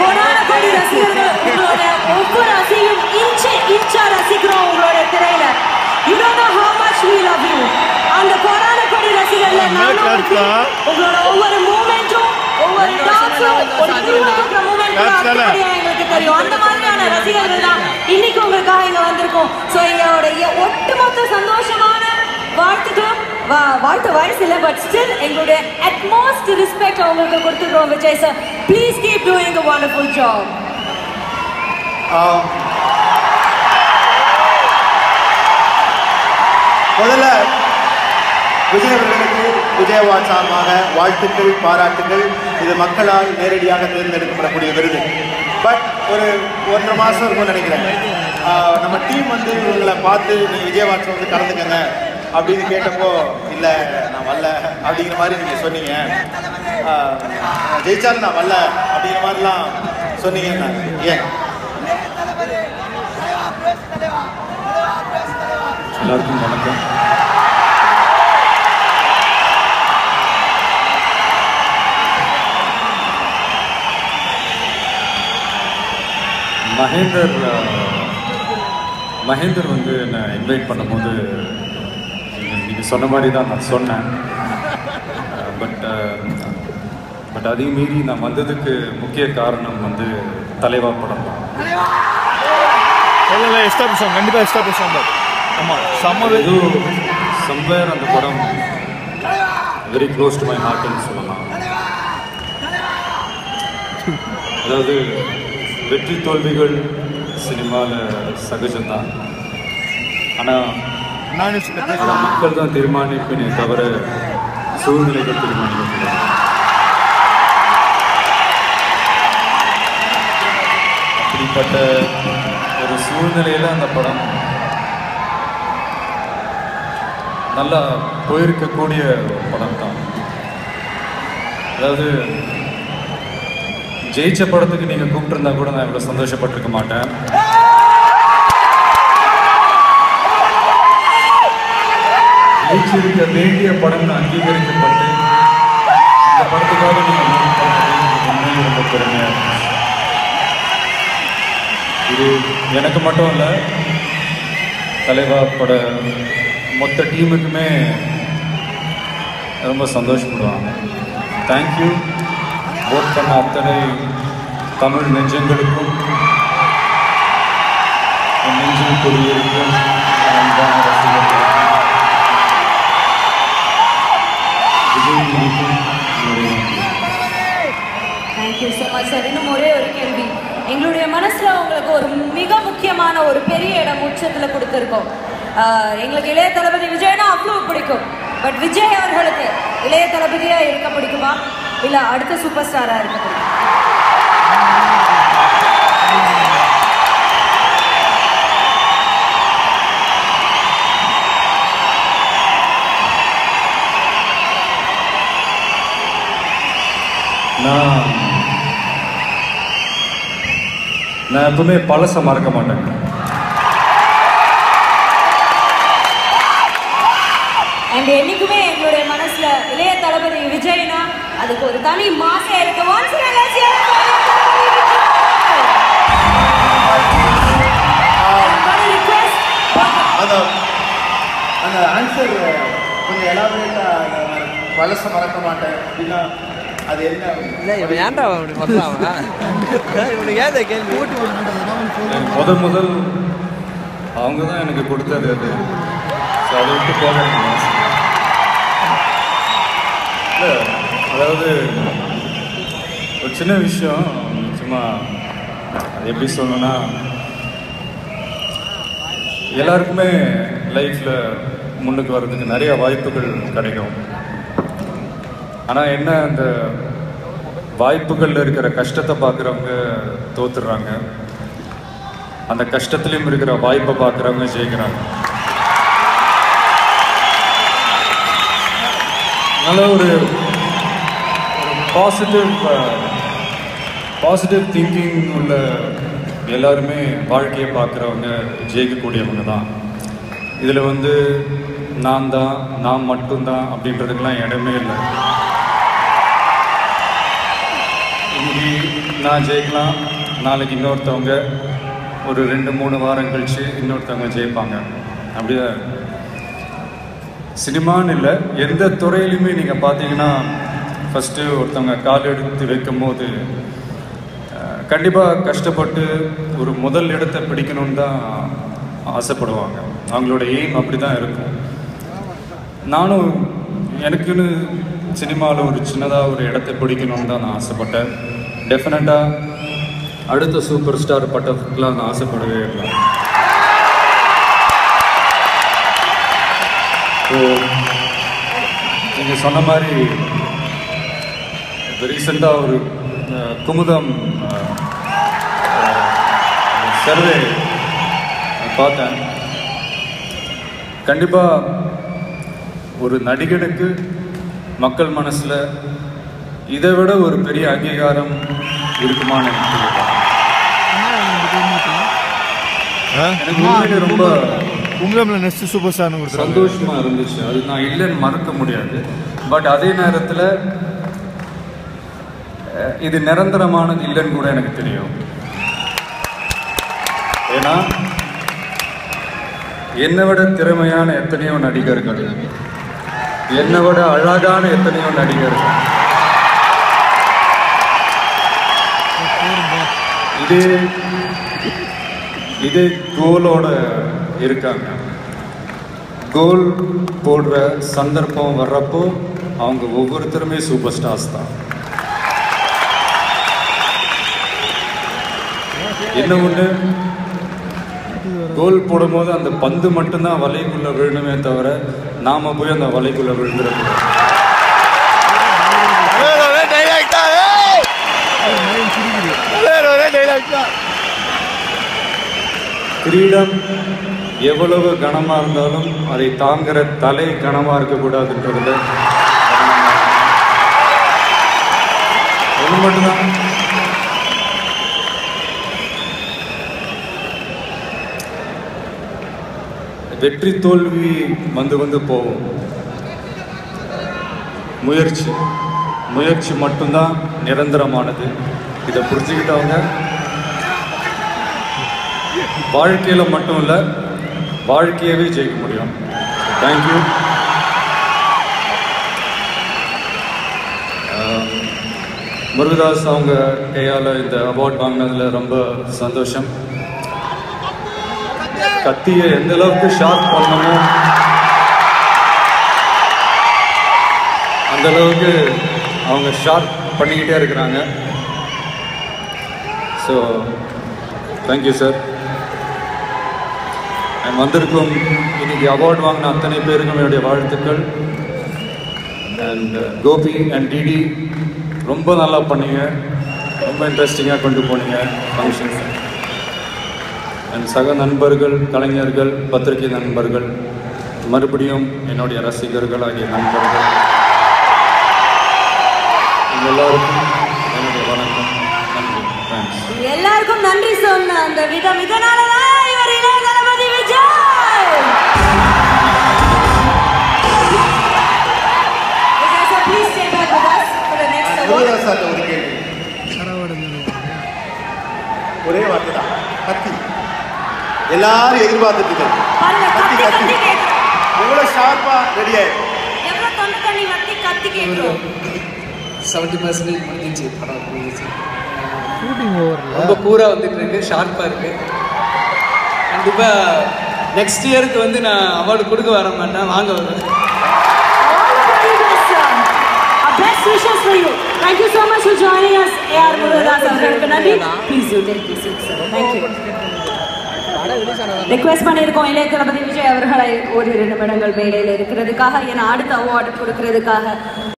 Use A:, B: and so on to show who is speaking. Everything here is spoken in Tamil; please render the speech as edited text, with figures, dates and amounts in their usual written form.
A: கொடான கோடி ரசிகர்கள் உங்களோட ஒவ்வொரு அசையும் இன்ச்சா ரசிக்கிறோம் உங்களோட திரையில. You don't know how much we love you. அந்த கொடான கோடி ரசிகர்ல நானும் உங்களோட ஒவ்வொரு மூமெண்ட்டும் ஒவ்வொரு டான்ஸும் ஒரு திருவிழாவுக்கு மூமெண்ட் எங்களுக்கு தெரியும். அந்த மாதிரியான ரசிகர்கள் தான் இன்னைக்கு உங்களுக்காக இங்க வந்திருக்கோம். ஸோ எங்களோட ஒட்டுமொத்த சந்தோஷமான வாழ்த்துக்களும் வாழ்த்து வாய்ஸ் இல்லை, பட் ஸ்டில் எங்களுடைய அட்மோஸ்ட் ரெஸ்பெக்ட் உங்களுக்கு கொடுத்துக்கிறோம். Vijay sir, please keep doing a wonderful job.
B: முதல்ல விஜய் அவர்களுக்கு விஜய் அவார்ட் சார்பாக வாழ்த்துக்கள், பாராட்டுகள். இது மக்களால் நேரடியாக தேர்ந்தெடுக்கப்படக்கூடிய விருது. பட் ஒரு 1.5 மாதம் இருக்கும்னு நினைக்கிறேன். நம்ம டீம் வந்து இவங்களை பார்த்து நீங்கள் விஜய் அவார்ட்ஸ் வந்து கலந்துக்கங்க அப்படின்னு கேட்டப்போ இல்லை நான் வரல அப்படிங்கிற மாதிரி நீங்கள் சொன்னீங்க. ஜெயிச்சாலும் நான் வரல அப்படிங்கிற மாதிரிலாம் சொன்னீங்கன்னா ஏன்?
C: எல்லாருக்கும் வணக்கம். மகேந்தர் வந்து என்னை இன்வைட் பண்ணும்போது நீங்கள் சொன்ன மாதிரி தான் நான் சொன்னேன். பட் அதையும் மீறி நான் வந்ததுக்கு முக்கிய காரணம் வந்து தலைவா படம் தான்.
D: கண்டிப்பாக எஸ்டாப்ளிஷ் ஆமாம்
C: ஏதோ சம்வேர் அந்த படம் வெரி க்ளோஸ் டு மை ஹார்ட்னு சொல்லலாம். அதாவது வெற்றி தோல்விகள் சினிமாவில் சகஜம்தான். ஆனால் மக்கள் தான் தீர்மானிப்பேனே தவிர சூழ்நிலைகள் தீர்மானிக்கப்படும். அப்படிப்பட்ட ஒரு சூழ்நிலையில் அந்த படம் நல்லா போயிருக்கக்கூடிய ஒரு படம் தான். அதாவது ஜெயிச்ச படத்துக்கு நீங்கள் கூப்பிட்டுருந்தா கூட நான் இவ்வளோ சந்தோஷப்பட்டிருக்க மாட்டேன். ஜெயிச்சிருக்க வேண்டிய படம் அங்கீகரிக்கப்பட்டு இந்த படத்துக்காக நீங்கள் உண்மையை ரொம்ப பெருமையாக இருக்கு. இது எனக்கு மட்டும் இல்லை, தலைவா பட மொத்த டீமுக்குமே ரொம்ப சந்தோஷப்படுவாங்க. தேங்க்யூ. ஓட் பண்ண அத்தனை தமிழ் நெஞ்சங்களுக்கும் நெஞ்சில் குடியிருக்கும் அன்பான ரசிகர்களுக்கும் விஜய் டிவிக்கும்
A: தேங்க்யூ ஸோ மச் சார். இன்னும் ஒரே ஒரு கேள்வி. எங்களுடைய மனசில் உங்களுக்கு ஒரு மிக முக்கியமான ஒரு பெரிய இடம் உச்சத்தில் கொடுத்துருக்கோம். எங்களுக்கு இளைய தளபதி விஜய்னா அவ்வளோ பிடிக்கும். பட் விஜய் அவர்களுக்கு இளைய தளபதியாக இருக்க பிடிக்குமா, இல்லை அடுத்த சூப்பர் ஸ்டாராக இருக்க பிடிக்குமா?
C: நான் எப்பவுமே பழச மறக்க மாட்டேன்.
A: அண்ட் என்னைக்குமே எங்களுடைய மனசுல இளைய தளபதி விஜய்னா அதுக்கு ஒரு தனி மாசம் இருக்கு.
B: அந்த ஆன்சர் கொஞ்சம் எலாபரேட்டா பழச மறக்க மாட்டேன் அப்படின்னா அது என்ன?
E: இல்லை இவன் ஏன்டா அப்படி பண்ணலாம்? இவனுக்கு ஏன் கேள்வி?
C: முதல் அவங்க தான் எனக்கு கொடுத்தது அது. ஸோ அதை விட்டு போக இல்லை. அதாவது ஒரு சின்ன விஷயம், சும்மா அது எப்படி சொல்லணும்னா, எல்லாருக்குமே லைஃப்பில் முன்னுக்கு வர்றதுக்கு நிறைய வாய்ப்புகள் கிடைக்கும். ஆனால் என்ன, அந்த வாய்ப்புகளில் இருக்கிற கஷ்டத்தை பார்க்குறவங்க தோத்துடுறாங்க, அந்த கஷ்டத்துலேயும் இருக்கிற வாய்ப்பை பார்க்குறவங்க ஜெயிக்கிறாங்க. அதனால் ஒரு பாசிட்டிவ் திங்கிங் உள்ள எல்லாருமே வாழ்க்கையை பார்க்குறவங்க ஜெயிக்கக்கூடியவங்க தான். இதில் வந்து நான் மட்டும்தான் அப்படின்றதுக்கெல்லாம் இடமே இல்லை. இன்னைக்கு நான் ஜெயிக்கலாம், நாளைக்கு இன்னொருத்தவங்க ஒரு 2-3 வாரம் கழித்து இன்னொருத்தவங்க ஜெயிப்பாங்க. அப்படியே சினிமான்னு இல்லை, எந்த துறையிலுமே நீங்கள் பார்த்தீங்கன்னா ஃபஸ்ட்டு ஒருத்தவங்க கால் எடுத்து வைக்கும் போது கண்டிப்பாக கஷ்டப்பட்டு ஒரு முதல் இடத்தை பிடிக்கணும்னு தான் ஆசைப்படுவாங்க. அவங்களோட எய்ம் அப்படி தான் இருக்கும். நானும் எனக்குன்னு சினிமாவில் ஒரு சின்னதாக ஒரு இடத்தை பிடிக்கணும்னு தான் நான் ஆசைப்பட்டேன். டெஃபினட்டாக அடுத்த சூப்பர் ஸ்டார் பட்டத்துக்குலாம் நான் ஆசைப்படவே இல்லை. ஸோ நீங்கள் சொன்ன மாதிரி இப்போ ரீசெண்டாக ஒரு குமுதம் சர்வே பார்த்தேன். கண்டிப்பாக ஒரு நடிகனுக்கு மக்கள் மனசில் இதை விட ஒரு பெரிய அங்கீகாரம் இருக்குமான்னு எனக்கு உண்மையிலே ரொம்ப
D: குமுதம்ல நெக்ஸ்ட் சூப்பர் ஸ்டார்னு கொடுத்தாங்க.
C: சந்தோஷமா இருந்துச்சு. அது நான் இல்லைன்னு மறக்க முடியாது. பட் அதே நேரத்தில் இது நிரந்தரமானது இல்லைன்னு கூட எனக்கு தெரியும். ஏன்னா என்னை விட திறமையான எத்தனையோ நடிகர்கள், என்னை விட அழகான எத்தனையோ நடிகர்கள் இதே கோலோட இருக்காங்க. கோல் போடுற சந்தர்ப்பம் வர்றப்போ அவங்க ஒவ்வொருத்தருமே சூப்பர் ஸ்டார்ஸ் தான். என்ன ஒன்று, கோல் போடும்போது அந்த பந்து மட்டும்தான் வலைக்குள்ளே விழணுமே தவிர நாம் போய் அந்த வலைக்குள்ளே விழுந்துடக்கூடாது. கிரீடம் எவ்வளவு கனமாக இருந்தாலும் அதை தாங்குற தலை கனமாக இருக்கக்கூடாதுன்றதுல ஒன்று மட்டும்தான். வெற்றி தோல்வி வந்து போகும். முயற்சி மட்டும்தான் நிரந்தரமானது. இதை புரிஞ்சுக்கிட்டவங்க வாழ்க்கையில் மட்டும் இல்லை, வாழ்க்கையவே ஜெயிக்க முடியும். தேங்க்யூ. முருகதாஸ் அவங்க கையால் இந்த அவார்ட் வாங்கினதில் ரொம்ப சந்தோஷம். கத்தியை எந்த அளவுக்கு ஷார்ப் பண்ணணுமோ அந்த அளவுக்கு அவங்க ஷார்ப் பண்ணிக்கிட்டே இருக்கிறாங்க. So thank you sir. வந்திருக்கும் இன்னைக்கு அவார்டு வாங்கின அத்தனை பேருக்கும் என்னுடைய வாழ்த்துக்கள். அண்ட் கோபி அண்ட் டிடி ரொம்ப நல்லா பண்ணீங்க, ரொம்ப இன்ட்ரெஸ்டிங்காக கொண்டு போனீங்க ஃபங்க்ஷன். என் சக நண்பர்கள், கலைஞர்கள், பத்திரிகை நண்பர்கள், மறுபடியும் என்னுடைய ரசிகர்கள் ஆகிய நண்பர்கள் எல்லாருக்கும் என்னுடைய வணக்கம். நன்றி. தேங்க்ஸ்.
A: எல்லாருக்கும் நன்றி சொன்ன அந்த விதம் இதனாலதான் இவர் இளைய தளபதி Vijay. Please stay back with us for the next award.
B: ஒரு கேள்வி, ஒரே வார்த்தை தான், கத்தி. எல்லாரும் எதிர்பார்த்துட்டு இருக்காங்க. கத்தி கத்தி எவ்வளவு ஷார்ப்பா ரெடி ஆயிடும்.
A: எவ்வளவு தொண்டை தண்ணி வத்தி கத்தி கேட்கிறோம்.
E: 70% முடிஞ்சிச்சு. படம் முடிஞ்சிச்சு. ரொம்ப பூரா வந்துட்டு இருக்கு, ஷார்ப்பாக இருக்கு. கண்டிப்பாக நெக்ஸ்ட் இயருக்கு வந்து நான் அவார்டு கொடுக்க வர மாட்டேன், வாங்க வருவேன்.
A: Best wishes for you. Thank you so much for joining us. A.R. Murugadas அவர்களுக்கு நன்றி. Please do take this seat, sir. Thank you. Request பண்ணியிருக்கோம் இளைய தளபதி விஜய் அவர்களை ஒரு 2 நிமிடங்கள் மேடையில் இருக்கிறதுக்காக, ஏன்னா அடுத்த அவார்டு கொடுக்கறதுக்காக.